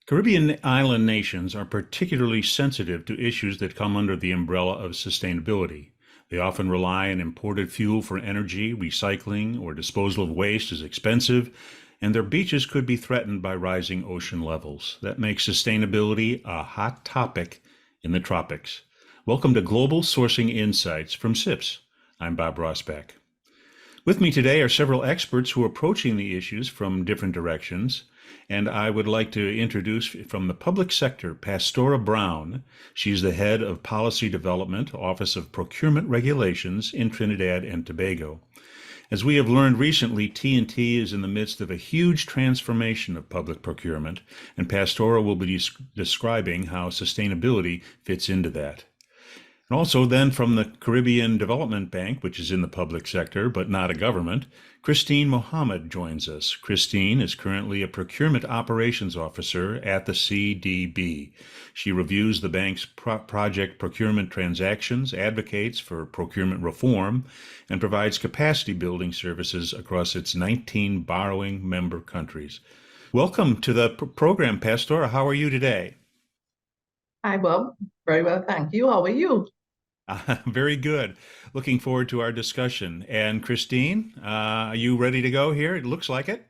Caribbean island nations are particularly sensitive to issues that come under the umbrella of sustainability. They often rely on imported fuel for energy, recycling, or disposal of waste is expensive, and their beaches could be threatened by rising ocean levels. That makes sustainability a hot topic in the tropics. Welcome to Global Sourcing Insights from CIPS. I'm Bob Rosbeck. With me today are several experts who are approaching the issues from different directions, and I would like to introduce from the public sector, Pastora Brown. She's the head of Policy Development, Office of Procurement Regulations in Trinidad and Tobago. As we have learned recently, T&T is in the midst of a huge transformation of public procurement, and Pastora will be describing how sustainability fits into that. And also then from the Caribbean Development Bank, which is in the public sector, but not a government, Christine Mohammed joins us. Christine is currently a procurement operations officer at the CDB. She reviews the bank's project procurement transactions, advocates for procurement reform, and provides capacity building services across its 19 borrowing member countries. Welcome to the program, Pastora. How are you today? Hi, Bob. Very well, thank you. How are you? Very good. Looking forward to our discussion. And Christine, are you ready to go here? It looks like it.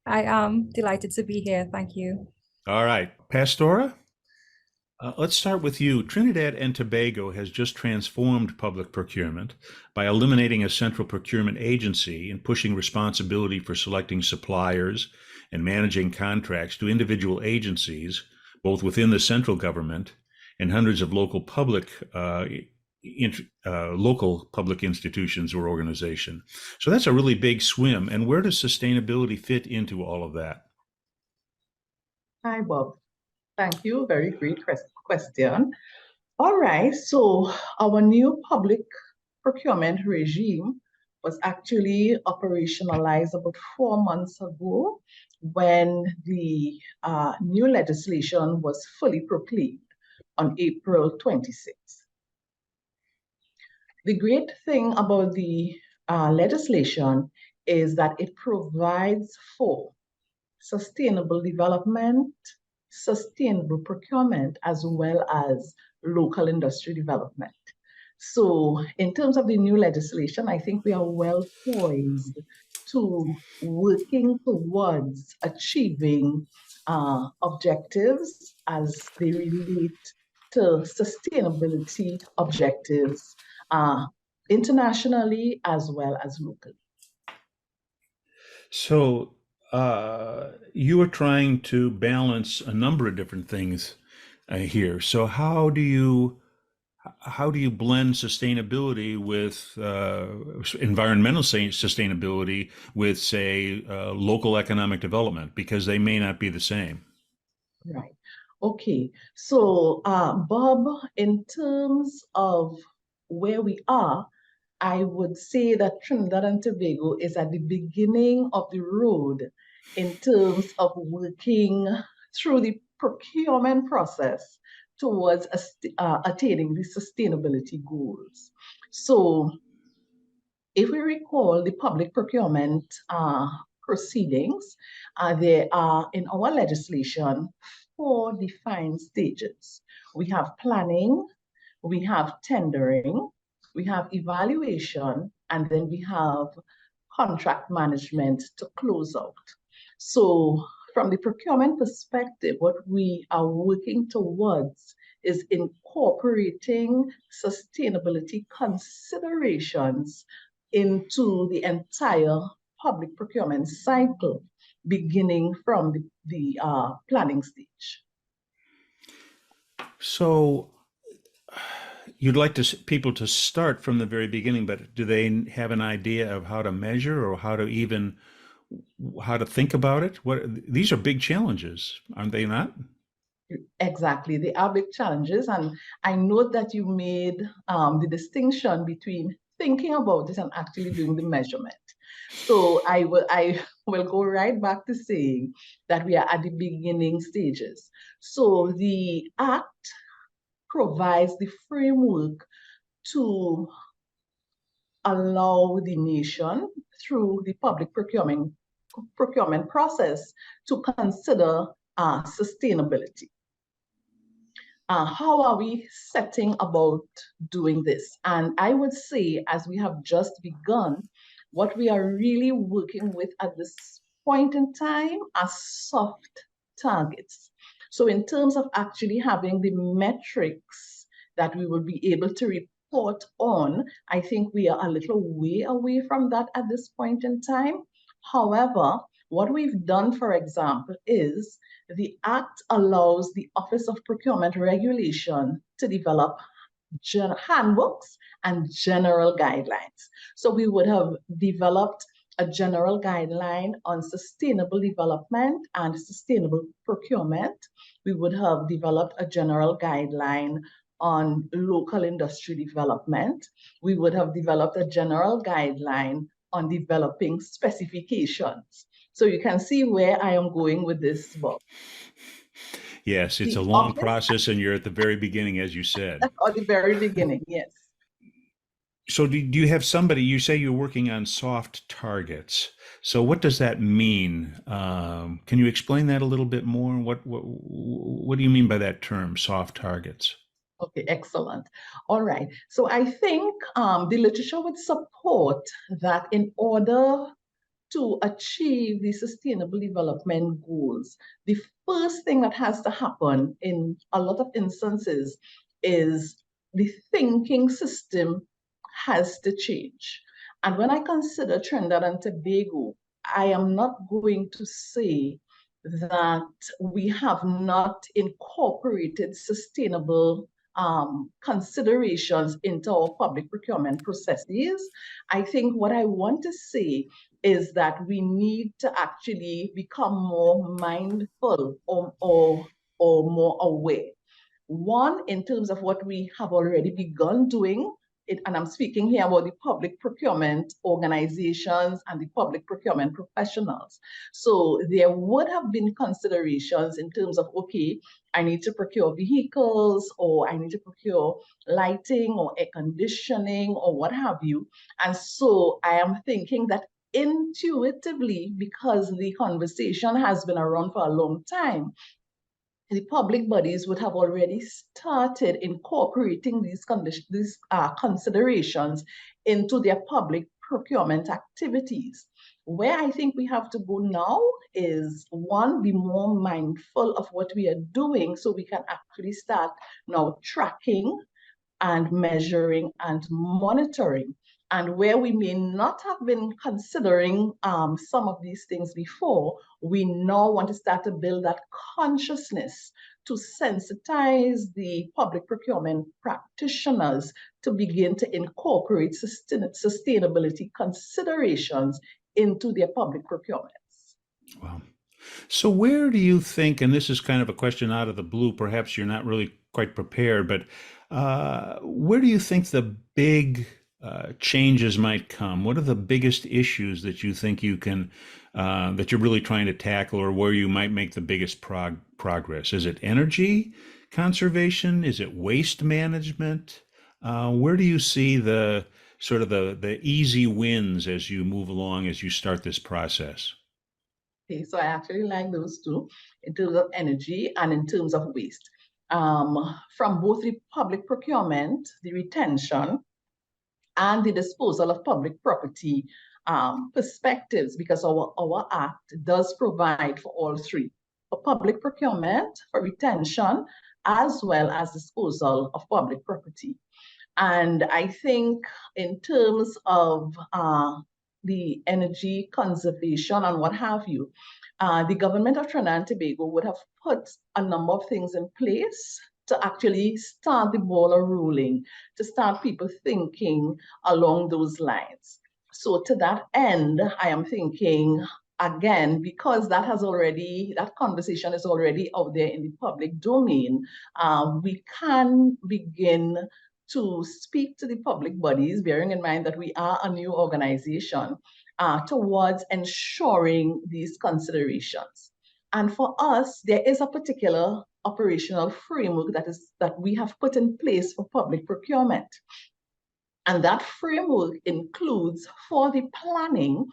I am delighted to be here. Thank you. All right. Pastora, let's start with you. Trinidad and Tobago has just transformed public procurement by eliminating a central procurement agency and pushing responsibility for selecting suppliers and managing contracts to individual agencies, both within the central government and hundreds of local public institutions or organizations. So that's a really big swim. And where does sustainability fit into all of that? Hi, Bob. Thank you. Very great question. All right. So our new public procurement regime was actually operationalized about 4 months ago when the new legislation was fully proclaimed on April 26th. The great thing about the legislation is that it provides for sustainable development, sustainable procurement, as well as local industry development. So in terms of the new legislation, I think we are well poised to working towards achieving objectives as they relate to sustainability objectives internationally as well as locally. So you are trying to balance a number of different things here. So how do you blend sustainability with environmental sustainability with, say, local economic development? Because they may not be the same. Right. Okay. So, Bob, in terms of where we are, I would say that Trinidad and Tobago is at the beginning of the road in terms of working through the procurement process towards attaining the sustainability goals. So, if we recall the public procurement proceedings, there are in our legislation 4 defined stages. We have planning, we have tendering, we have evaluation, and then we have contract management to close out. So from the procurement perspective, what we are working towards is incorporating sustainability considerations into the entire public procurement cycle, beginning from the planning stage. So you'd like people to start from the very beginning, but do they have an idea of how to measure or how to think about it? These are big challenges, aren't they not? Exactly, they are big challenges, and I note that you made the distinction between thinking about it and actually doing the measurement. So I will go right back to saying that we are at the beginning stages. So the Act provides the framework to allow the nation through the public procurement process to consider sustainability. How are we setting about doing this? And I would say, as we have just begun, what we are really working with at this point in time are soft targets. So in terms of actually having the metrics that we will be able to report on, I think we are a little way away from that at this point in time. However, what we've done, for example, is the Act allows the Office of Procurement Regulation to develop handbooks and general guidelines. So we would have developed a general guideline on sustainable development and sustainable procurement. We would have developed a general guideline on local industry development. We would have developed a general guideline on developing specifications. So you can see where I am going with this, Bob. Yes, it's a The long office, process, and you're at the very beginning, as you said. or the very beginning, yes. So do you have somebody, you say you're working on soft targets. So what does that mean? Can you explain that a little bit more? What do you mean by that term, soft targets? Okay, excellent. All right. So I think the literature would support that in order to achieve the sustainable development goals, the first thing that has to happen in a lot of instances is the thinking system has to change. And when I consider Trinidad and Tobago, I am not going to say that we have not incorporated sustainable considerations into our public procurement processes. I think what I want to say is that we need to actually become more mindful or more aware. One, in terms of what we have already begun doing, and I'm speaking here about the public procurement organizations and the public procurement professionals. So there would have been considerations in terms of, okay, I need to procure vehicles, or I need to procure lighting or air conditioning or what have you. And so I am thinking that intuitively, because the conversation has been around for a long time, the public bodies would have already started incorporating these considerations into their public procurement activities. Where I think we have to go now is, one, be more mindful of what we are doing so we can actually start now tracking and measuring and monitoring. And where we may not have been considering some of these things before, we now want to start to build that consciousness to sensitize the public procurement practitioners to begin to incorporate sustainability considerations into their public procurements. Wow. So where do you think, and this is kind of a question out of the blue, perhaps you're not really quite prepared, but where do you think the big changes might come? What are the biggest issues that you think you can, that you're really trying to tackle, or where you might make the biggest progress? Is it energy conservation? Is it waste management? Where do you see the sort of the easy wins as you move along, as you start this process? Okay, so I actually like those two in terms of energy and in terms of waste. From both the public procurement, the retention, and the disposal of public property perspectives, because our Act does provide for all three: for public procurement, for retention, as well as disposal of public property. And I think in terms of the energy conservation and what have you, the government of Trinidad and Tobago would have put a number of things in place to actually start the ball rolling, to start people thinking along those lines. So to that end, I am thinking, again, because that conversation is already out there in the public domain, we can begin to speak to the public bodies, bearing in mind that we are a new organization, towards ensuring these considerations. And for us, there is a particular operational framework that we have put in place for public procurement. And that framework includes, for the planning,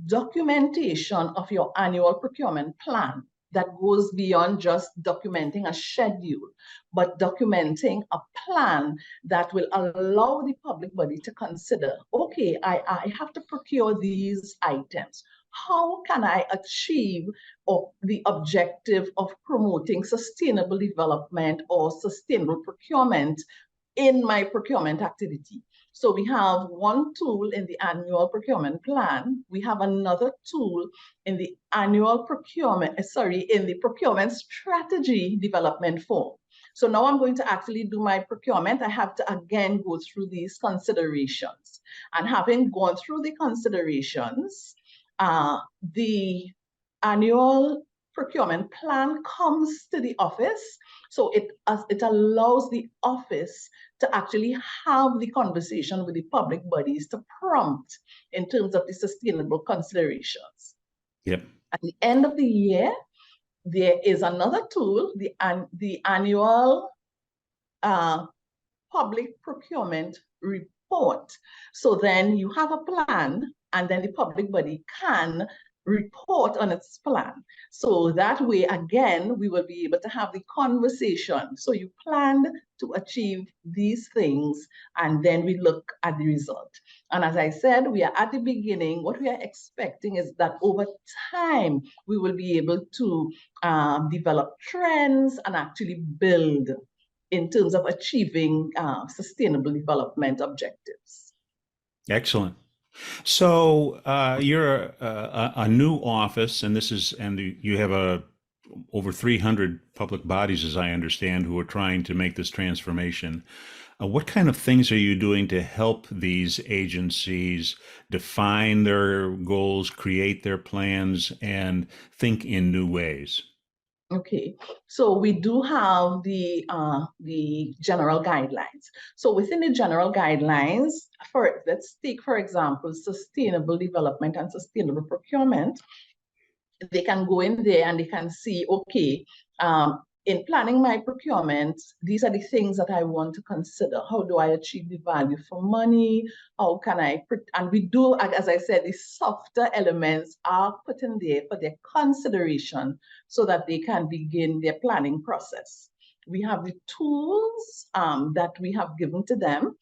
documentation of your annual procurement plan. that goes beyond just documenting a schedule, but documenting a plan that will allow the public body to consider, okay, I have to procure these items. How can I achieve the objective of promoting sustainable development or sustainable procurement in my procurement activity? So we have one tool in the annual procurement plan. We have another tool in the annual procurement, in the procurement strategy development form. So now I'm going to actually do my procurement. I have to again go through these considerations. And having gone through the considerations, the annual procurement plan comes to the office. So it allows the office to actually have the conversation with the public bodies to prompt in terms of the sustainable considerations. Yep. At the end of the year, there is another tool, the annual public procurement report. So then you have a plan, and then the public body can report on its plan. So that way, again, we will be able to have the conversation. So you planned to achieve these things, and then we look at the result. And as I said, we are at the beginning. What we are expecting is that over time, we will be able to develop trends and actually build in terms of achieving sustainable development objectives. Excellent. So you're a new office, and you have over 300 public bodies, as I understand, who are trying to make this transformation. What kind of things are you doing to help these agencies define their goals, create their plans, and think in new ways? Okay, so we do have the general guidelines. So within the general guidelines, let's take, for example, sustainable development and sustainable procurement. They can go in there and they can see, okay, in planning my procurement, these are the things that I want to consider. How do I achieve the value for money? How can and we do, as I said, the softer elements are put in there for their consideration so that they can begin their planning process. We have the tools that we have given to them.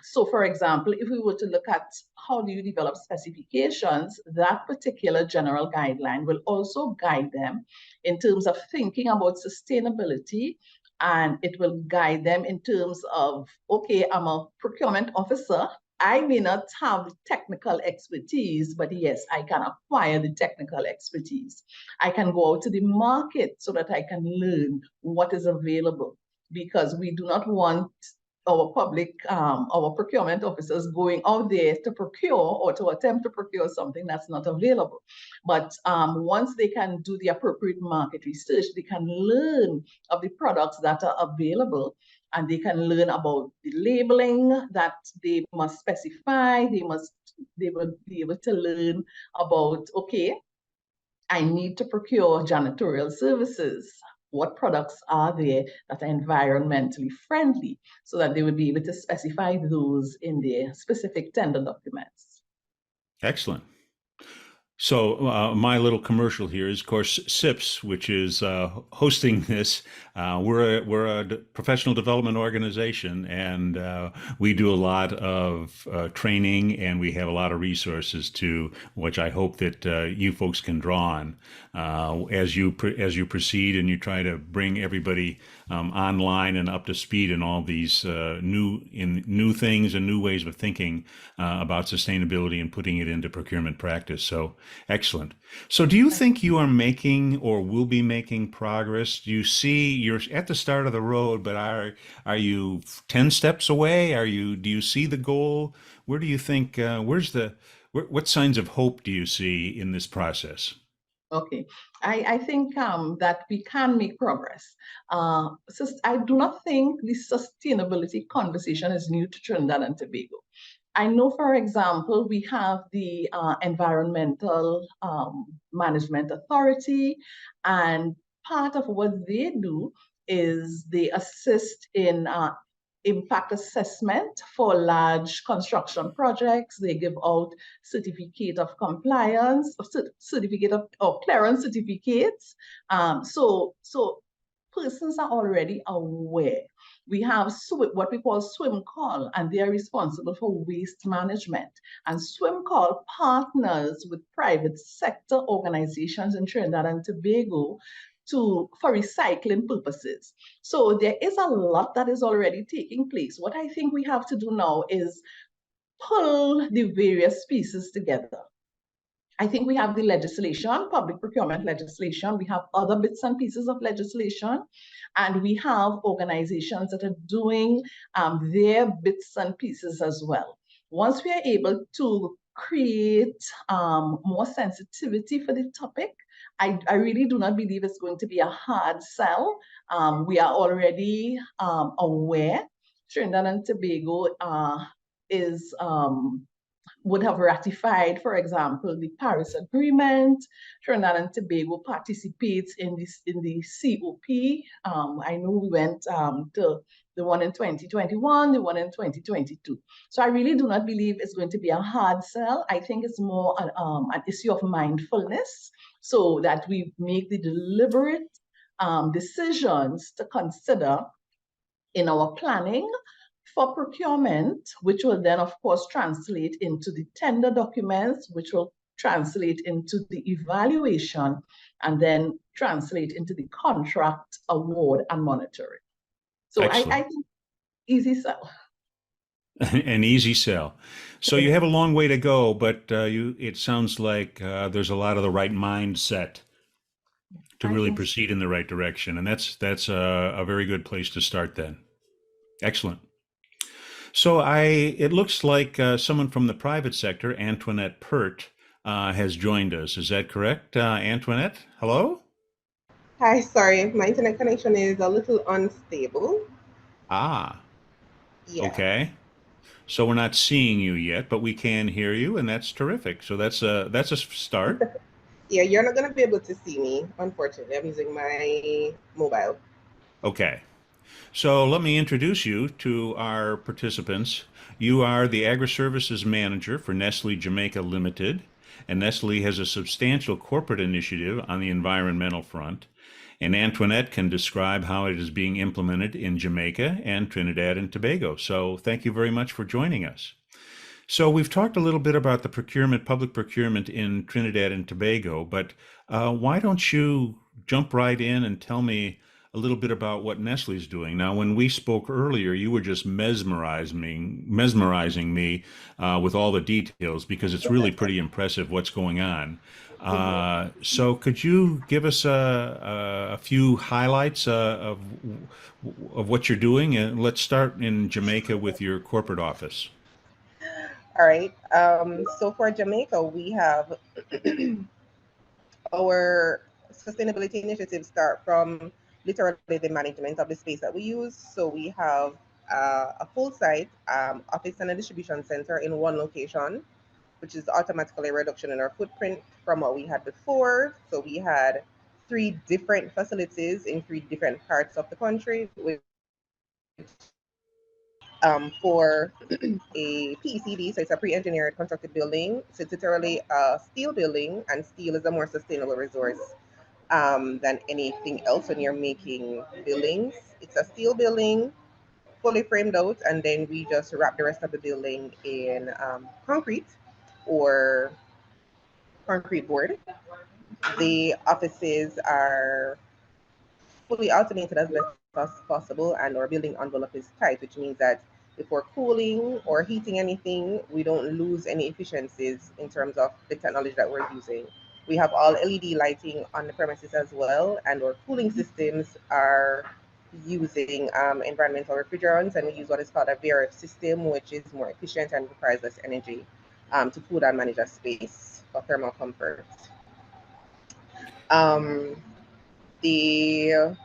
So for example, if we were to look at how do you develop specifications, that particular general guideline will also guide them in terms of thinking about sustainability, and it will guide them in terms of, okay, I'm a procurement officer. I may not have technical expertise, but yes, I can acquire the technical expertise. I can go out to the market so that I can learn what is available, because we do not want our procurement officers going out there to procure or to attempt to procure something that's not available. But once they can do the appropriate market research, they can learn of the products that are available, and they can learn about the labeling that they must specify. They will be able to learn about, okay, I need to procure janitorial services. What products are there that are environmentally friendly, so that they will be able to specify those in their specific tender documents. Excellent. So my little commercial here is, of course, CIPS, which is hosting this. We're a professional development organization, and we do a lot of training, and we have a lot of resources which I hope that you folks can draw on as you proceed and you try to bring everybody online and up to speed in all these new things and new ways of thinking about sustainability and putting it into procurement practice. So excellent. So do you think you are making or will be making progress? Do you see you're at the start of the road, but are you 10 steps away? Do you see the goal? Where do you think, what signs of hope do you see in this process? Okay, I think that we can make progress. I do not think the sustainability conversation is new to Trinidad and Tobago. I know, for example, we have the Environmental Management Authority, and part of what they do is they assist in impact assessment for large construction projects. They give out certificate of compliance, certificate of or clearance certificates. So persons are already aware. We have what we call swim call, and they are responsible for waste management. And swim call partners with private sector organizations in Trinidad and Tobago for recycling purposes. So there is a lot that is already taking place. What I think we have to do now is pull the various pieces together. I think we have the legislation, public procurement legislation. We have other bits and pieces of legislation, and we have organizations that are doing their bits and pieces as well. Once we are able to create more sensitivity for the topic, I really do not believe it's going to be a hard sell. We are already aware. Trinidad and Tobago would have ratified, for example, the Paris Agreement. Trinidad and Tobago participates in the COP. I know we went to the one in 2021, the one in 2022. So I really do not believe it's going to be a hard sell. I think it's more an issue of mindfulness, so that we make the deliberate decisions to consider in our planning for procurement, which will then, of course, translate into the tender documents, which will translate into the evaluation, and then translate into the contract award and monitoring. So I think easy sell. An easy sell. So you have a long way to go, but it sounds like there's a lot of the right mindset to really proceed in the right direction. And that's a very good place to start then. Excellent. So it looks like someone from the private sector, Antoinette Peart, has joined us. Is that correct, Antoinette? Hello? Hi, sorry, my internet connection is a little unstable. Ah, Yeah. okay. So we're not seeing you yet, but we can hear you, and that's terrific. So that's a start. Yeah, you're not going to be able to see me, unfortunately. I'm using my mobile. Okay. So let me introduce you to our participants. You are the Agri-Services Manager for Nestle Jamaica Limited, and Nestle has a substantial corporate initiative on the environmental front. And Antoinette can describe how it is being implemented in Jamaica and Trinidad and Tobago. So thank you very much for joining us. So we've talked a little bit about the public procurement in Trinidad and Tobago, but why don't you jump right in and tell me a little bit about what Nestle's doing. Now, when we spoke earlier, you were just mesmerizing me with all the details, because it's really pretty impressive what's going on. So could you give us a few highlights of what you're doing? And let's start in Jamaica with your corporate office. All right. So for Jamaica, we have our sustainability initiatives start from literally the management of the space that we use. So we have a full site office and a distribution center in one location, which is automatically a reduction in our footprint from what we had before. So we had 3 different facilities in 3 different parts of the country, which for a PECD, so it's a pre-engineered constructed building. So it's literally a steel building, and steel is a more sustainable resource than anything else when you're making buildings. It's a steel building, fully framed out, and then we just wrap the rest of the building in concrete or concrete board. The offices are fully automated as best as possible, and our building envelope is tight, which means that if we're cooling or heating anything, we don't lose any efficiencies in terms of the technology that we're using. We have all LED lighting on the premises as well, and our cooling systems are using environmental refrigerants, and we use what is called a VRF system, which is more efficient and requires less energy to cool and manage a space for thermal comfort. The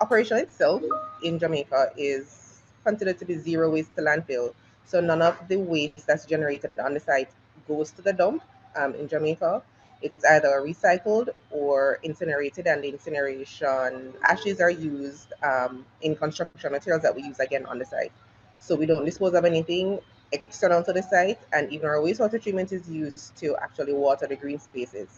operation itself in Jamaica is considered to be zero waste to landfill. So none of the waste that's generated on the site goes to the dump in Jamaica. It's either recycled or incinerated, and the incineration ashes are used in construction materials that we use again on the site. So we don't dispose of anything external to the site, and even our wastewater treatment is used to actually water the green spaces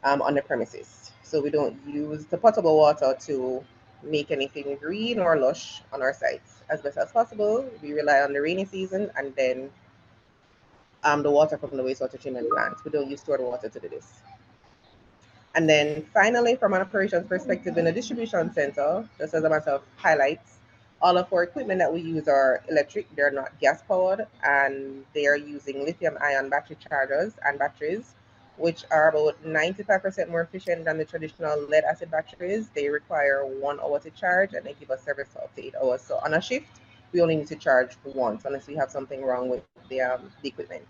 on the premises. So we don't use the potable water to make anything green or lush on our sites. As best as possible, we rely on the rainy season and then the water from the wastewater treatment plant. We don't use stored water to do this. And then finally, from an operations perspective in the distribution center, just as a matter of highlights, all of our equipment that we use are electric, they're not gas powered, and they are using lithium ion battery chargers and batteries, which are about 95% more efficient than the traditional lead acid batteries. They require 1 hour to charge and they give us service for up to 8 hours. So on a shift, we only need to charge once unless we have something wrong with the equipment.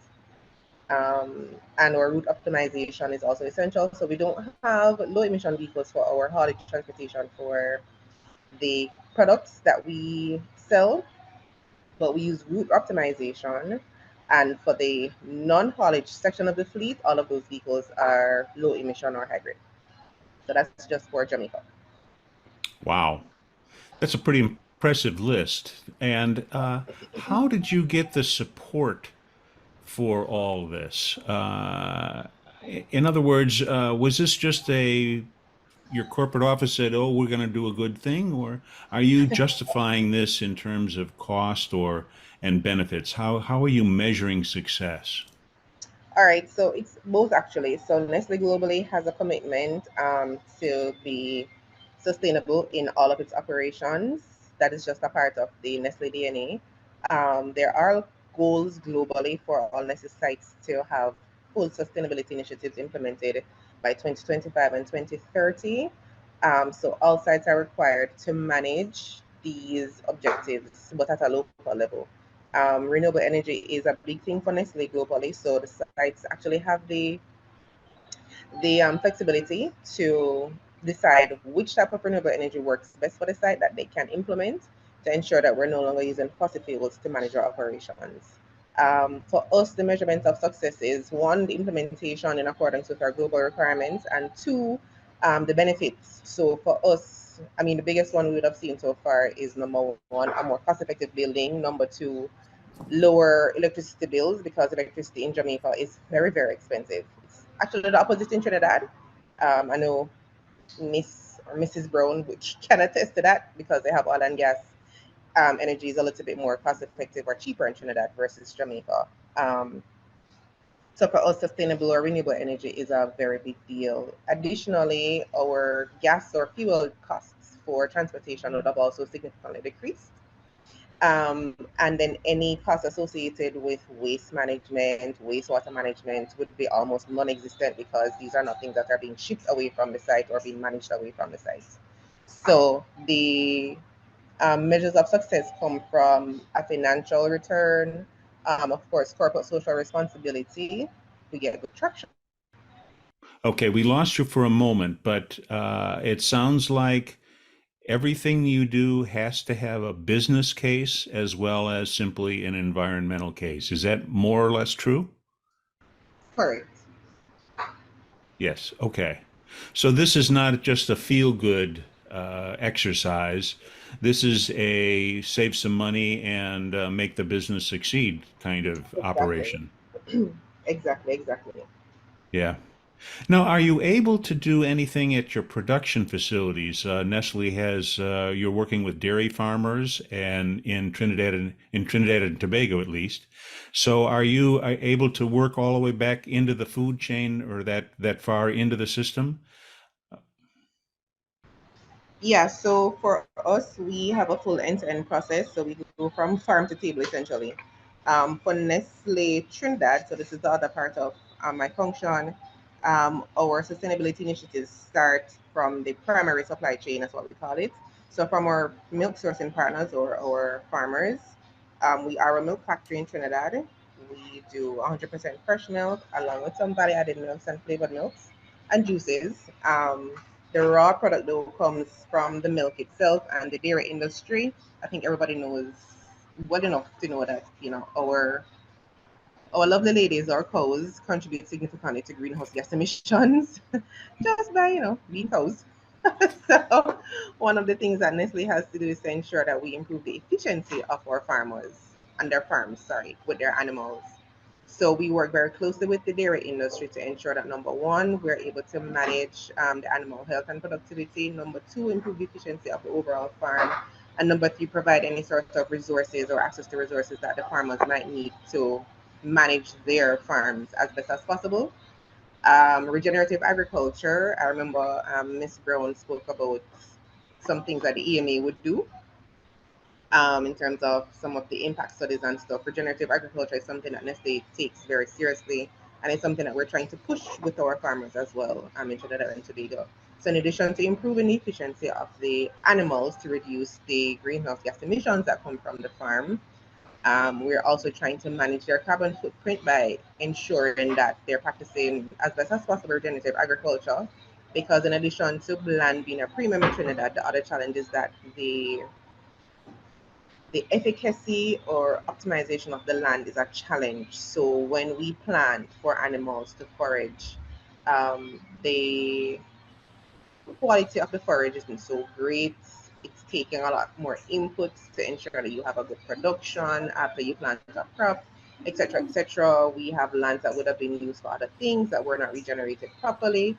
And our route optimization is also essential. So we don't have low emission vehicles for our haulage transportation for the products that we sell, but we use route optimization. And for the non-haulage section of the fleet, all of those vehicles are low emission or hybrid. So that's just for Jamaica. Wow. That's a pretty impressive list. And how did you get the support for all this? In other words, was this just your corporate office said, "Oh, we're going to do a good thing," or are you justifying this in terms of cost or and benefits? How are you measuring success? All right, so it's both actually. So Nestle globally has a commitment to be sustainable in all of its operations. That is just a part of the Nestle DNA. There are goals globally for all Nestle sites to have full sustainability initiatives implemented by 2025 and 2030. So all sites are required to manage these objectives, but at a local level. Renewable energy is a big thing for Nestle globally, so the sites actually have the flexibility to decide which type of renewable energy works best for the site that they can implement to ensure that we're no longer using fossil fuels to manage our operations. For us, the measurement of success is one, the implementation in accordance with our global requirements, and two, the benefits. So for us, I mean, the biggest one we would have seen so far is number one, a more cost-effective building. Number two, lower electricity bills because electricity in Jamaica is very, very expensive. It's actually the opposite in Trinidad. I know Miss or Mrs. Brown, which can attest to that because they have oil and gas. Energy is a little bit more cost effective or cheaper in Trinidad versus Jamaica. So for us, sustainable or renewable energy is a very big deal. Additionally, our gas or fuel costs for transportation would have also significantly decreased. And then any costs associated with waste management, wastewater management would be almost non-existent because these are not things that are being shipped away from the site or being managed away from the site. So the measures of success come from a financial return, of course, corporate social responsibility. We get good traction. Okay, we lost you for a moment, but it sounds like everything you do has to have a business case as well as simply an environmental case. Is that more or less true? Correct. Yes. Okay. So this is not just a feel-good exercise. This is a save some money and make the business succeed kind of Exactly. operation. Exactly. Yeah. Now, are you able to do anything at your production facilities? Nestle has, you're working with dairy farmers and in Trinidad and Tobago at least. So are you able to work all the way back into the food chain or that far into the system? Yeah, so for us, we have a full end-to-end process. So we go from farm to table essentially. For Nestle Trinidad, so this is the other part of my function, our sustainability initiatives start from the primary supply chain, that's what we call it. So from our milk sourcing partners or our farmers, we are a milk factory in Trinidad. We do 100% fresh milk along with some value-added milks and flavored milks and juices. The raw product though comes from the milk itself and the dairy industry. I think everybody knows well enough to know that our Our lovely ladies, our cows, contribute significantly to greenhouse gas emissions just by, being cows. So one of the things that Nestle has to do is to ensure that we improve the efficiency of our farmers and their farms, sorry, with their animals. So we work very closely with the dairy industry to ensure that number one, we're able to manage the animal health and productivity. Number two, improve the efficiency of the overall farm. And number three, provide any sort of resources or access to resources that the farmers might need to manage their farms as best as possible. Regenerative agriculture, I remember Ms. Brown spoke about some things that the EMA would do in terms of some of the impact studies and stuff. Regenerative agriculture is something that Nestle takes very seriously, and it's something that we're trying to push with our farmers as well in Trinidad and Tobago. So in addition to improving the efficiency of the animals to reduce the greenhouse gas emissions that come from the farm, we're also trying to manage their carbon footprint by ensuring that they're practicing as best as possible regenerative agriculture. Because in addition to land being a premium in Trinidad, the other challenge is that the efficacy or optimization of the land is a challenge. So when we plant for animals to forage, the quality of the forage isn't so great. It's taking a lot more inputs to ensure that you have a good production after you plant a crop, etc., etc. We have lands that would have been used for other things that were not regenerated properly.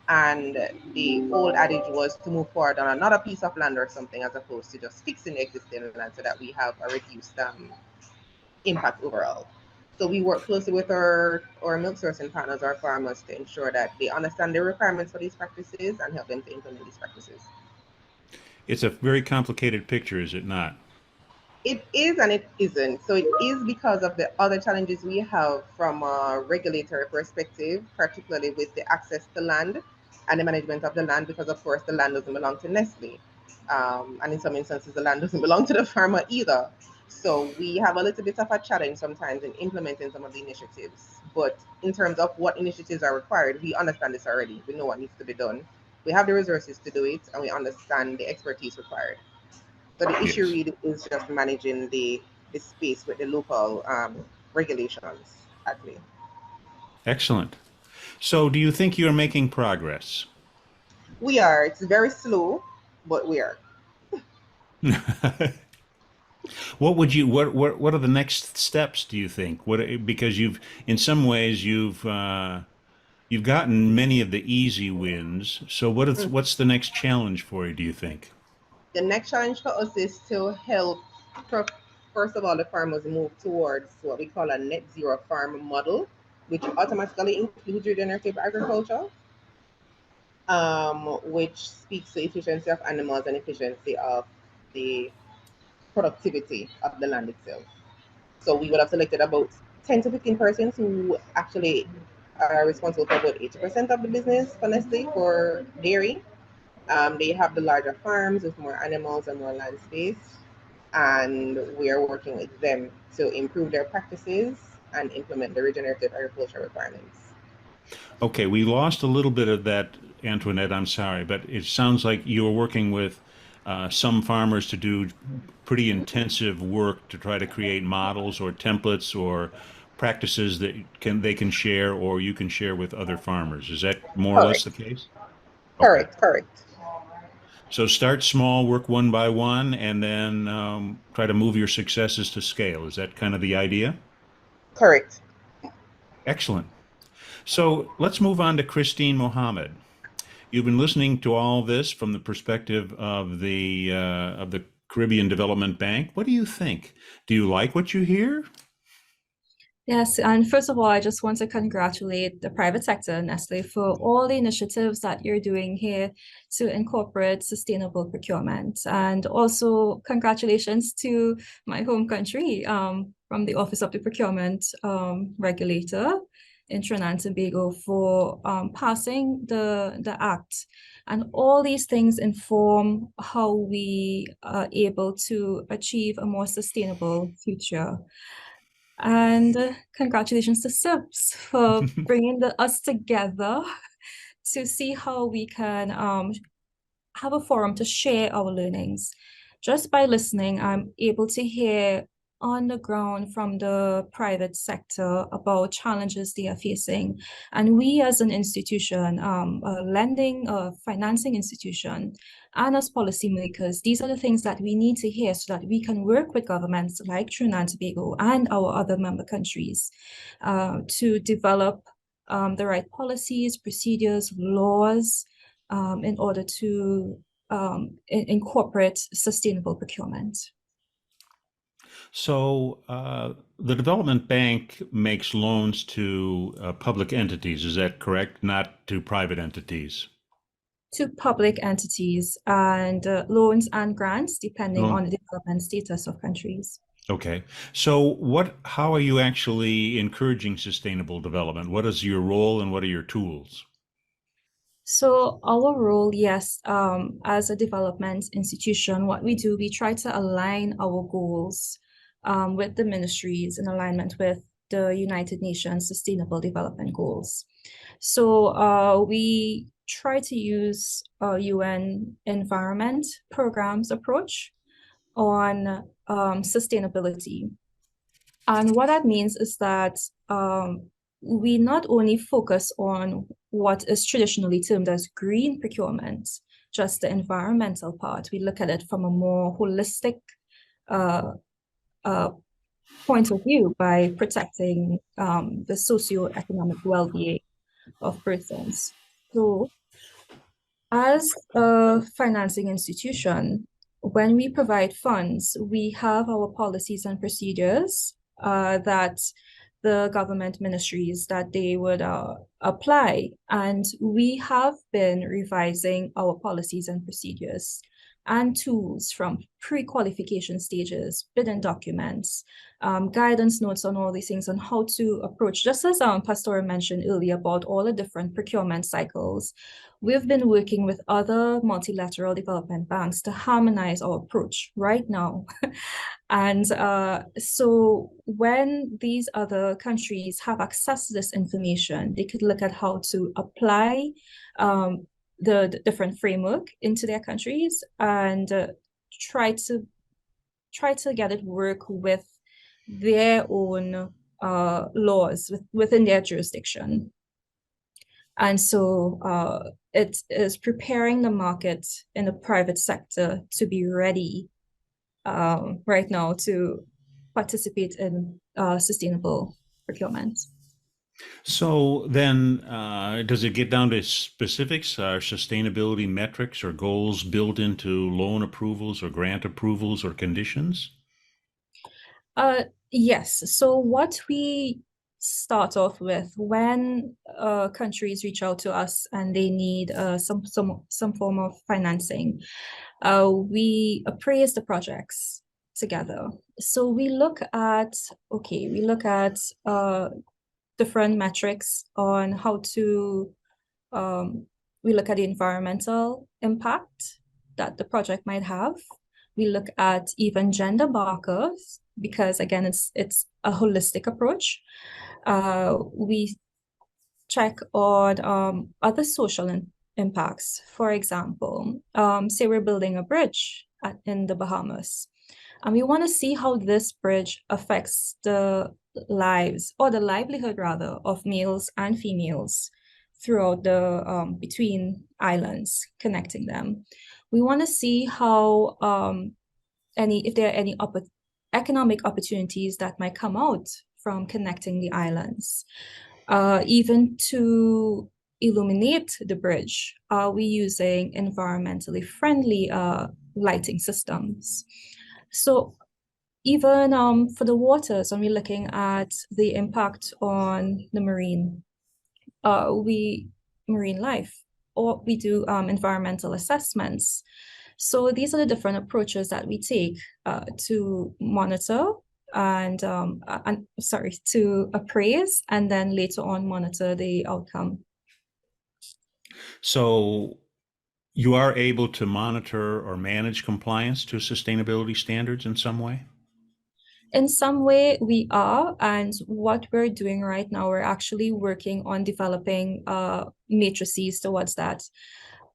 And the old adage was to move forward on another piece of land or something as opposed to just fixing the existing land so that we have a reduced impact overall. So we work closely with our milk sourcing partners, our farmers, to ensure that they understand the requirements for these practices and help them to implement these practices. It's a very complicated picture, is it not? It is and it isn't. So it is because of the other challenges we have from a regulatory perspective, particularly with the access to land and the management of the land, because of course the land doesn't belong to Nestle. And in some instances, the land doesn't belong to the farmer either. So we have a little bit of a challenge sometimes in implementing some of the initiatives. But in terms of what initiatives are required, we understand this already. We know what needs to be done. We have the resources to do it, and we understand the expertise required. So the issue Yes. really is just managing the space with the local regulations, actually. Excellent. So, do you think you're making progress? We are. It's very slow, but we are. What are the next steps, do you think? Because you've in some ways you've gotten many of the easy wins. So what's the next challenge for you, do you think? The next challenge for us is to help, first of all, the farmers move towards what we call a net zero farm model, which automatically includes regenerative agriculture, which speaks to efficiency of animals and efficiency of the productivity of the land itself. So we would have selected about 10 to 15 persons who actually are responsible for about 80% of the business for Nestle for dairy. They have the larger farms with more animals and more land space. And we are working with them to improve their practices and implement the regenerative agriculture requirements. Okay, we lost a little bit of that, Antoinette. I'm sorry, but it sounds like you're working with some farmers to do pretty intensive work to try to create models or templates or practices that they can share or you can share with other farmers. Is that more or less the Correct. case? Okay. Correct. So start small, work one by one, and then try to move your successes to scale. Is that kind of the idea? Correct. Excellent. So let's move on to Christine Mohammed. You've been listening to all this from the perspective of the Caribbean Development Bank. What do you think? Do you like what you hear? Yes, and first of all, I just want to congratulate the private sector, Nestle, for all the initiatives that you're doing here to incorporate sustainable procurement. And also congratulations to my home country from the Office of the Procurement Regulator in Trinidad and Tobago for passing the act. And all these things inform how we are able to achieve a more sustainable future. And congratulations to CIPS for bringing us together to see how we can have a forum to share our learnings. Just by listening, I'm able to hear on the ground from the private sector about challenges they are facing. And we as an institution, a lending, a financing institution, and as policymakers, these are the things that we need to hear so that we can work with governments like Trinidad and Tobago and our other member countries to develop the right policies, procedures, laws in order to incorporate sustainable procurement. So the Development Bank makes loans to public entities, is that correct? Not to private entities? To public entities and loans and grants, depending Loan. on the development status of countries. Okay. So how are you actually encouraging sustainable development? What is your role and what are your tools? So our role, yes, as a development institution, what we do, we try to align our goals with the ministries in alignment with the United Nations Sustainable Development Goals. So we try to use UN Environment Programs approach on sustainability. And what that means is that we not only focus on what is traditionally termed as green procurement, just the environmental part. We look at it from a more holistic point of view by protecting the socioeconomic well-being of persons. So as a financing institution, when we provide funds, we have our policies and procedures that the government ministries that they would apply. And we have been revising our policies and procedures and tools from pre-qualification stages, bidding documents, guidance notes on all these things on how to approach, just as Pastora mentioned earlier about all the different procurement cycles. We've been working with other multilateral development banks to harmonize our approach right now. And so when these other countries have access to this information, they could look at how to apply the different framework into their countries and try to get it work with their own laws within their jurisdiction. And so it is preparing the market in the private sector to be ready right now to participate in sustainable procurement. So then, does it get down to specifics? Are sustainability metrics or goals built into loan approvals or grant approvals or conditions? Yes. So what we start off with when countries reach out to us and they need some form of financing, we appraise the projects together. So we look at different metrics on how to we look at the environmental impact that the project might have. We look at even gender markers because again it's a holistic approach. We check on other social impacts. For example, say we're building a bridge in the Bahamas, and we want to see how this bridge affects the lives or the livelihood rather of males and females throughout the between islands connecting them. We want to see how if there are any economic opportunities that might come out from connecting the islands. Even to illuminate the bridge, are we using environmentally friendly lighting systems? So even for the waters, when we're looking at the impact on the marine life, or we do environmental assessments. So these are the different approaches that we take to monitor and to appraise and then later on monitor the outcome. So you are able to monitor or manage compliance to sustainability standards in some way? In some way, we are, and what we're doing right now, we're actually working on developing matrices towards that.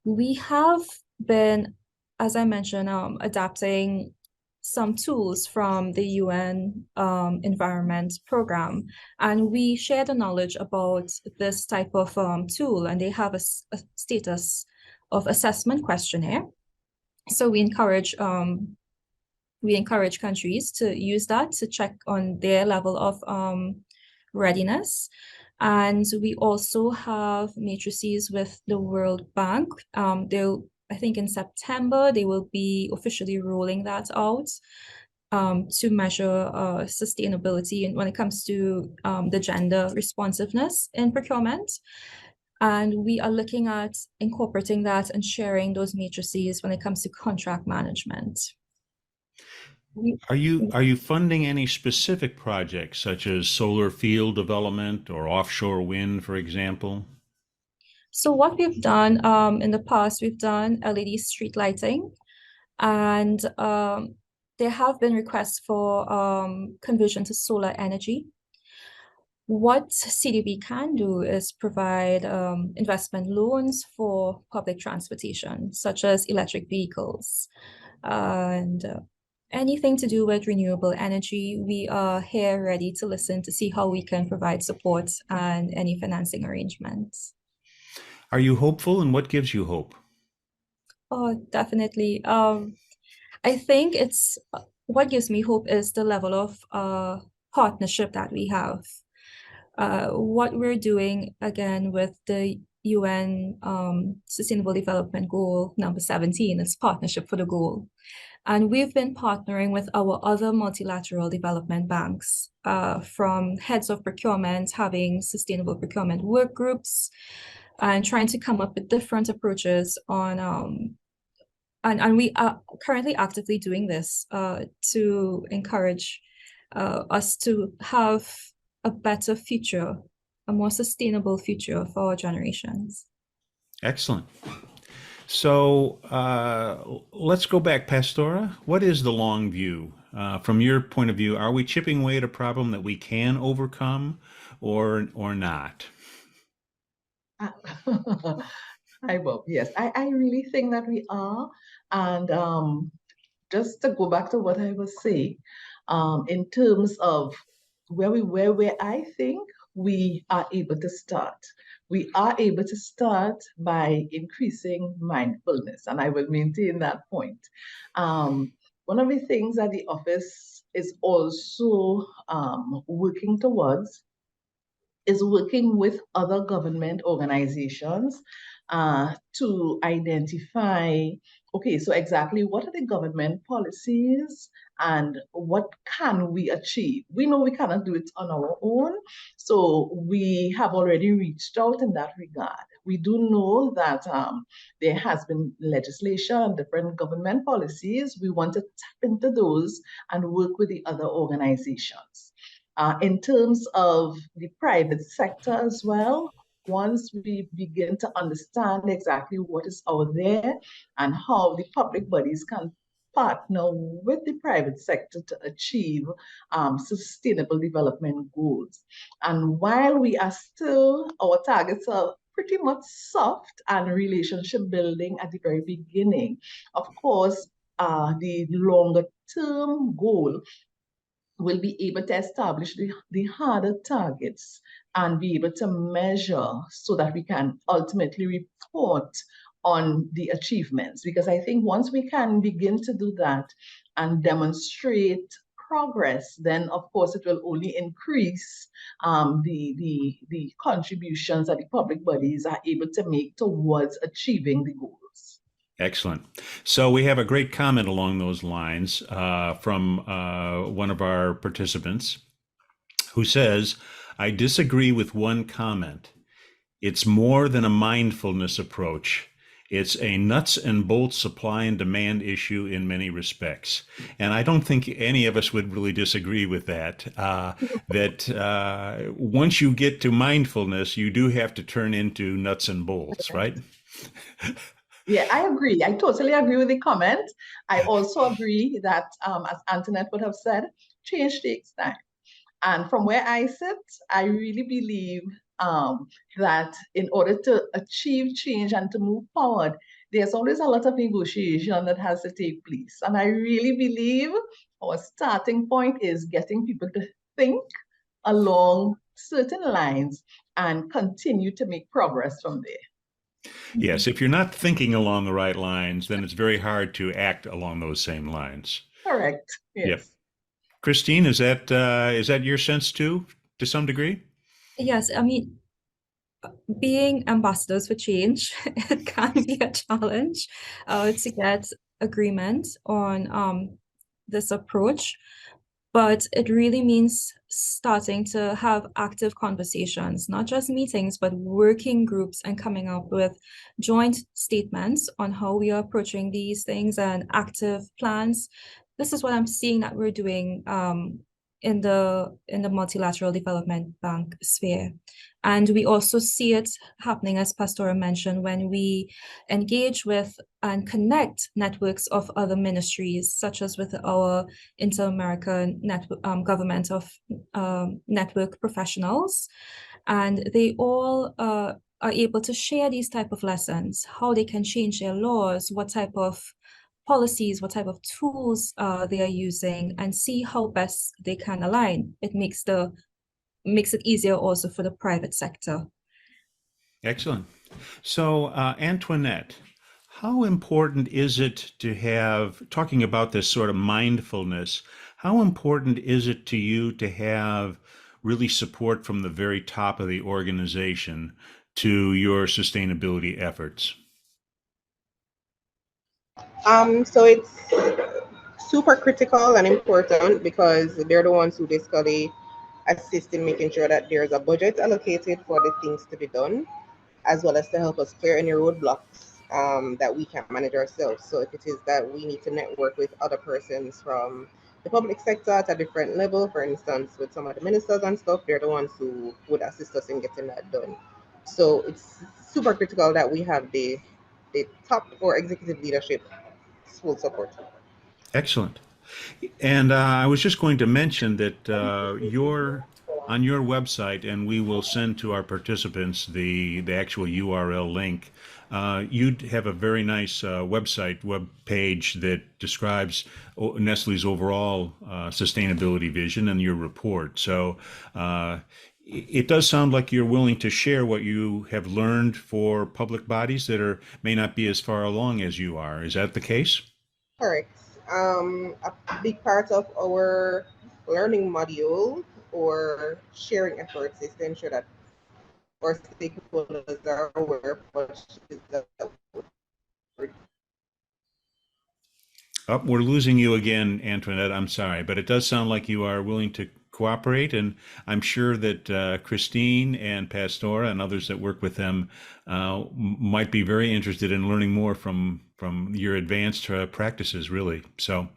We have been, as I mentioned, adapting some tools from the UN Environment Program, and we share the knowledge about this type of tool, and they have a status of assessment questionnaire. So we encourage countries to use that to check on their level of readiness. And we also have matrices with the World Bank. I think in September, they will be officially rolling that out to measure sustainability and when it comes to the gender responsiveness in procurement. And we are looking at incorporating that and sharing those matrices when it comes to contract management. Are you funding any specific projects such as solar field development or offshore wind, for example? So what we've done in the past, we've done LED street lighting, and there have been requests for conversion to solar energy. What CDB can do is provide investment loans for public transportation, such as electric vehicles, and anything to do with renewable energy. We are here ready to listen to see how we can provide support and any financing arrangements. Are you hopeful, and what gives you hope? Oh, definitely. I think it's what gives me hope is the level of partnership that we have. What we're doing again with the UN Sustainable Development Goal number 17 is partnership for the goal. And we've been partnering with our other multilateral development banks, from heads of procurement, having sustainable procurement work groups, and trying to come up with different approaches on, and we are currently actively doing this to encourage us to have a better future, a more sustainable future for our generations. Excellent. So let's go back, Pastora. What is the long view? From your point of view, are we chipping away at a problem that we can overcome or not? Hi, Bob. Yes, I really think that we are. And just to go back to what I was saying, in terms of where I think we are able to start. We are able to start by increasing mindfulness, and I will maintain that point. One of the things that the office is also working towards is working with other government organizations to identify, okay, so exactly what are the government policies and what can we achieve? We know we cannot do it on our own, so we have already reached out in that regard. We do know that there has been legislation, different government policies. We want to tap into those and work with the other organizations. In terms of the private sector as well, once we begin to understand exactly what is out there and how the public bodies can partner with the private sector to achieve sustainable development goals. And while we are still, our targets are pretty much soft and relationship building at the very beginning. Of course, the longer term goal will be able to establish the harder targets and be able to measure so that we can ultimately report on the achievements. Because I think once we can begin to do that and demonstrate progress, then of course it will only increase the contributions that the public bodies are able to make towards achieving the goals. Excellent. So we have a great comment along those lines from one of our participants who says, I disagree with one comment. It's more than a mindfulness approach. It's a nuts and bolts supply and demand issue in many respects. And I don't think any of us would really disagree with that, that once you get to mindfulness, you do have to turn into nuts and bolts, right? Yeah, I agree. I totally agree with the comment. I also agree that, as Antoinette would have said, change takes time. And from where I sit, I really believe that in order to achieve change and to move forward, there's always a lot of negotiation that has to take place. And I really believe our starting point is getting people to think along certain lines and continue to make progress from there. Yes, if you're not thinking along the right lines, then it's very hard to act along those same lines. Correct. Yep. Yes. Christine, is that your sense too, to some degree? Yes, I mean, being ambassadors for change, it can be a challenge to get agreement on this approach, but it really means starting to have active conversations, not just meetings, but working groups and coming up with joint statements on how we are approaching these things and active plans. This is what I'm seeing that we're doing in the multilateral development bank sphere. And we also see it happening, as Pastora mentioned, when we engage with and connect networks of other ministries, such as with our Inter-American government of network professionals. And they all are able to share these type of lessons, how they can change their laws, what type of policies, what type of tools they are using, and see how best they can align. It makes it easier also for the private sector. Excellent. So, Antoinette, how important is it to have, talking about this sort of mindfulness, how important is it to you to have really support from the very top of the organization to your sustainability efforts? So it's super critical and important because they're the ones who basically assist in making sure that there's a budget allocated for the things to be done, as well as to help us clear any roadblocks that we can't manage ourselves. So if it is that we need to network with other persons from the public sector at a different level, for instance, with some of the ministers and stuff, they're the ones who would assist us in getting that done. So it's super critical that we have the top or executive leadership full support. Excellent. And I was just going to mention that on your website, and we will send to our participants the actual URL link. You have a very nice web page that describes Nestle's overall sustainability vision and your report. So it does sound like you're willing to share what you have learned for public bodies that may not be as far along as you are. Is that the case? Correct. A big part of our learning module or sharing efforts is to ensure that our stakeholders are aware of what is the. Oh, we're losing you again, Antoinette. I'm sorry, but it does sound like you are willing to cooperate, and I'm sure that Christine and Pastora and others that work with them might be very interested in learning more from your advanced practices, really. So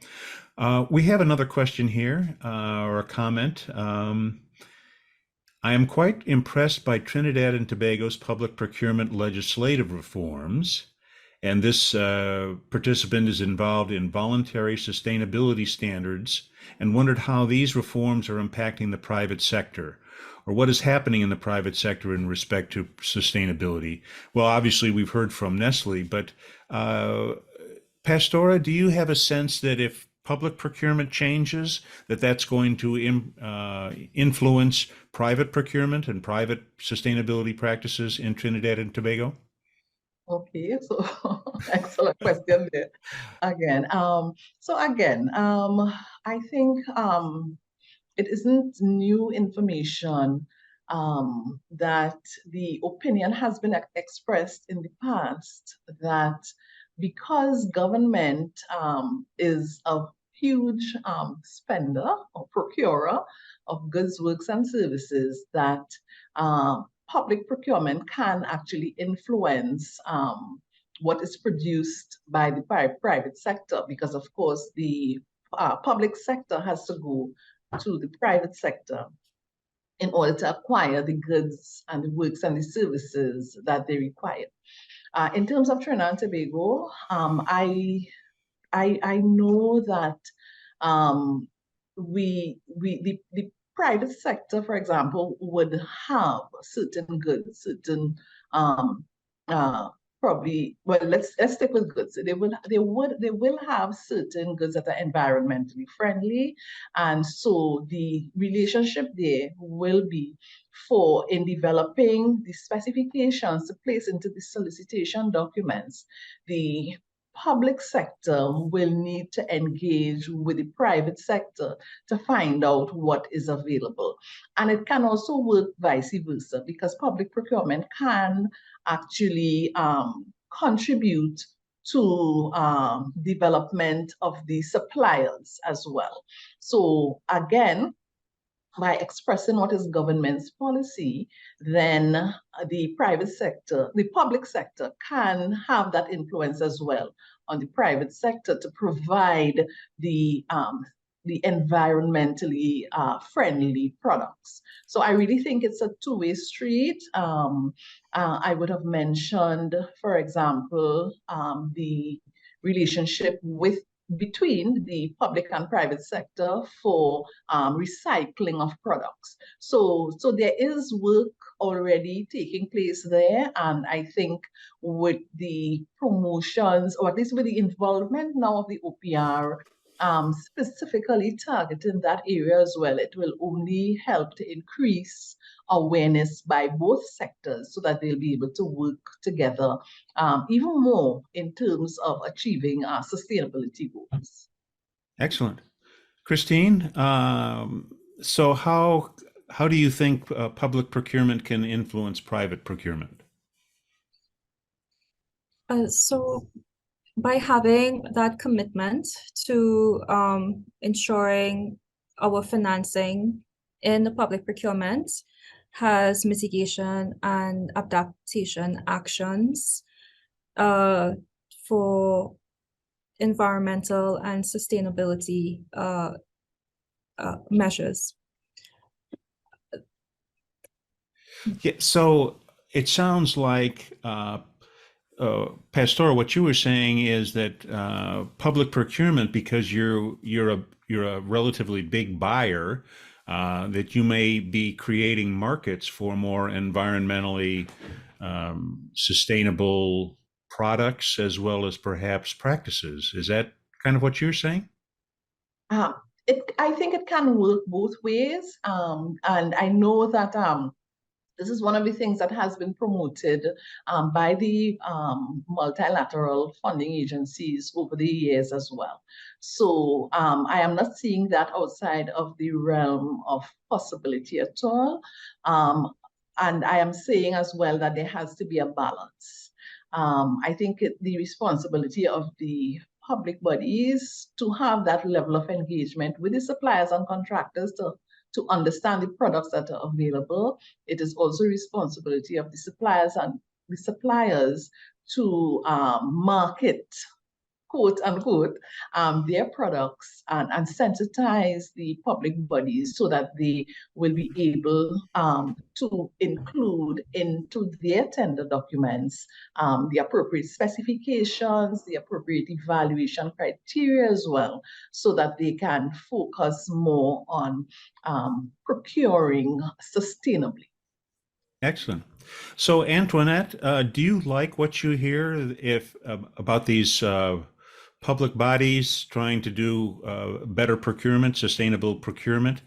we have another question here, or a comment. I am quite impressed by Trinidad and Tobago's public procurement legislative reforms. And this participant is involved in voluntary sustainability standards and wondered how these reforms are impacting the private sector, or what is happening in the private sector in respect to sustainability. Well, obviously, we've heard from Nestle, but Pastora, do you have a sense that if public procurement changes, that's going to influence private procurement and private sustainability practices in Trinidad and Tobago? Okay, so excellent question there. Again, I think it isn't new information that the opinion has been expressed in the past that because government is a huge spender or procurer of goods, works, and services, that public procurement can actually influence what is produced by the private sector, because of course the public sector has to go to the private sector in order to acquire the goods and the works and the services that they require. In terms of Trinidad and Tobago, I know that the private sector, for example, would have certain goods, certain probably, well, let's stick with goods. They will have certain goods that are environmentally friendly, and so the relationship there will be for in developing the specifications to place into the solicitation documents. The public sector will need to engage with the private sector to find out what is available. And it can also work vice versa, because public procurement can actually contribute to development of the suppliers as well. So again, by expressing what is government's policy, then the public sector can have that influence as well on the private sector to provide the environmentally friendly products. So I really think it's a two-way street. I would have mentioned, for example, the relationship between the public and private sector for recycling of products. So there is work already taking place there, and I think with the promotions, or at least with the involvement now of the OPR, specifically targeting that area as well, it will only help to increase awareness by both sectors so that they'll be able to work together even more in terms of achieving our sustainability goals. Excellent. Christine, so how do you think public procurement can influence private procurement? So by having that commitment to ensuring our financing in the public procurement has mitigation and adaptation actions for environmental and sustainability measures. Yeah, so it sounds like Pastora, what you were saying is that public procurement, because you're a relatively big buyer, that you may be creating markets for more environmentally sustainable products as well as perhaps practices. Is that kind of what you're saying? I think it can work both ways, and I know that this is one of the things that has been promoted by the multilateral funding agencies over the years as well. So I am not seeing that outside of the realm of possibility at all. And I am saying as well that there has to be a balance. I think the responsibility of the public bodies to have that level of engagement with the suppliers and contractors to understand the products that are available. It is also responsibility of the suppliers to market, quote unquote, their products and sensitize the public bodies so that they will be able to include into their tender documents the appropriate specifications, the appropriate evaluation criteria as well, so that they can focus more on procuring sustainably. Excellent. So Antoinette, do you like what you hear about these public bodies trying to do better procurement, sustainable procurement?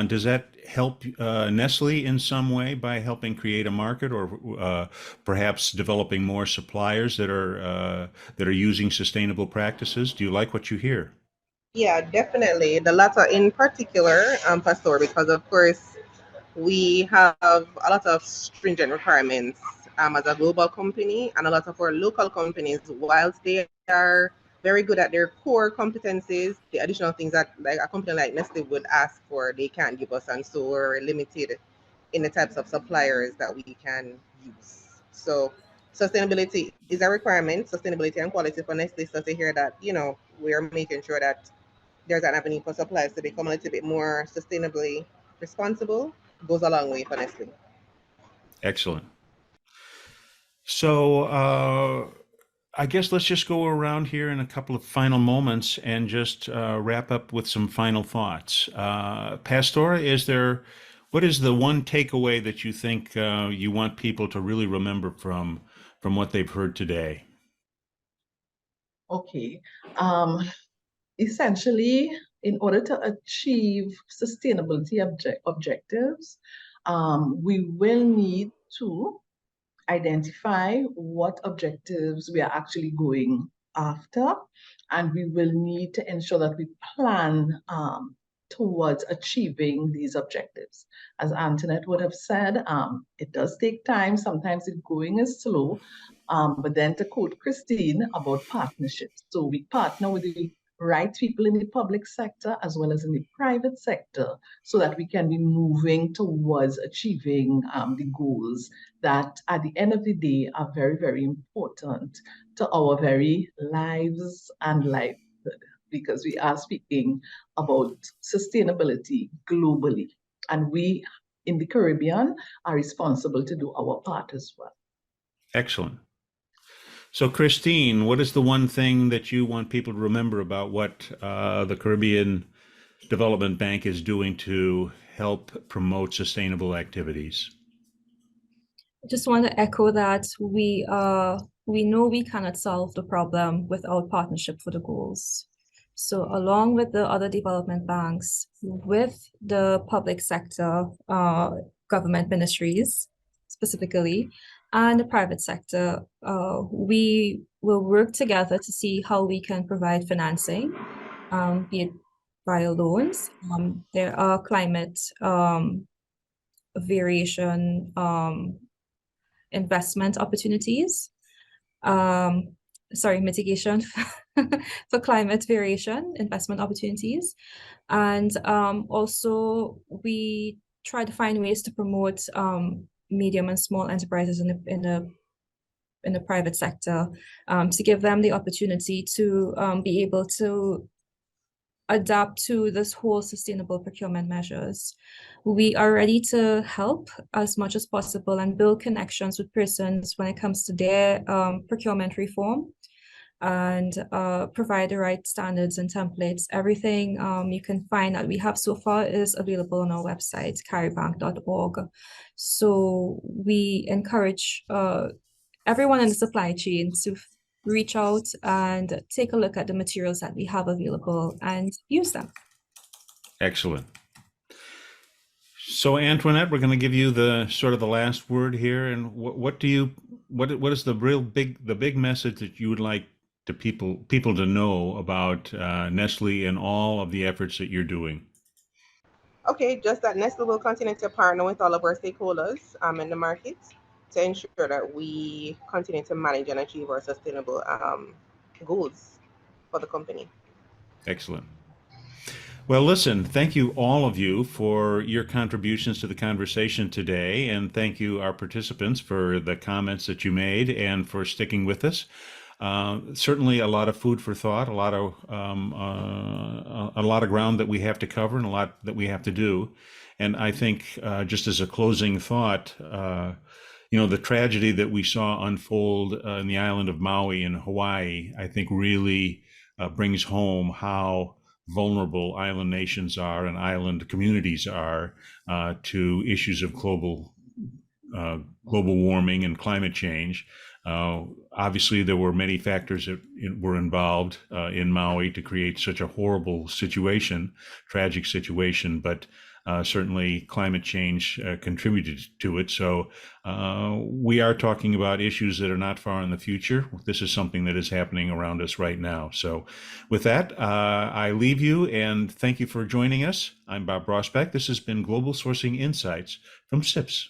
Does that help Nestle in some way by helping create a market, or perhaps developing more suppliers that are using sustainable practices? Do you like what you hear? Yeah, definitely. The latter in particular, Pastor, because of course we have a lot of stringent requirements as a global company, and a lot of our local companies, whilst they are very good at their core competencies, the additional things that like a company like Nestle would ask for, they can't give us, and so we're limited in the types of suppliers that we can use. So sustainability is a requirement, sustainability and quality for Nestle. So to hear that, we're making sure that there's an avenue for suppliers to become a little bit more sustainably responsible goes a long way for Nestle. Excellent. So I guess let's just go around here in a couple of final moments and just wrap up with some final thoughts. Pastora, what is the one takeaway that you think you want people to really remember from from what they've heard today? Okay. Essentially, in order to achieve sustainability objectives, we will need to identify what objectives we are actually going after, and we will need to ensure that we plan towards achieving these objectives. As Antoinette would have said, it does take time. Sometimes the going is slow. But then to quote Christine about partnerships. So we partner with the right people in the public sector as well as in the private sector so that we can be moving towards achieving the goals that at the end of the day are very, very important to our very lives and livelihood, because we are speaking about sustainability globally. And we in the Caribbean are responsible to do our part as well. Excellent. So, Christine, what is the one thing that you want people to remember about what the Caribbean Development Bank is doing to help promote sustainable activities? I just want to echo that we know we cannot solve the problem without partnership for the goals. So along with the other development banks, with the public sector, government ministries specifically, and the private sector, we will work together to see how we can provide financing, be it via loans. There are climate variation investment opportunities, mitigation for climate variation investment opportunities. And also we try to find ways to promote medium and small enterprises in the private sector, to give them the opportunity to be able to adapt to this whole sustainable procurement measures. We are ready to help as much as possible and build connections with persons when it comes to their procurement reform, and provide the right standards and templates. Everything you can find that we have so far is available on our website, caribank.org. So we encourage everyone in the supply chain to reach out and take a look at the materials that we have available and use them. Excellent. So, Antoinette, we're going to give you the sort of the last word here. And what is the big message that you would like to people to know about Nestle and all of the efforts that you're doing? Okay, just that Nestle will continue to partner with all of our stakeholders in the market to ensure that we continue to manage and achieve our sustainable goals for the company. Excellent. Well, listen, thank you, all of you, for your contributions to the conversation today. And thank you, our participants, for the comments that you made and for sticking with us. Certainly a lot of food for thought, a lot of ground that we have to cover and a lot that we have to do. And I think just as a closing thought, the tragedy that we saw unfold in the island of Maui in Hawaii, I think really brings home how vulnerable island nations are and island communities are to issues of global warming and climate change. Obviously, there were many factors that were involved in Maui to create such a horrible situation, tragic situation, but certainly climate change contributed to it. So we are talking about issues that are not far in the future. This is something that is happening around us right now. So with that, I leave you and thank you for joining us. I'm Bob Rosbeck. This has been Global Sourcing Insights from CIPS.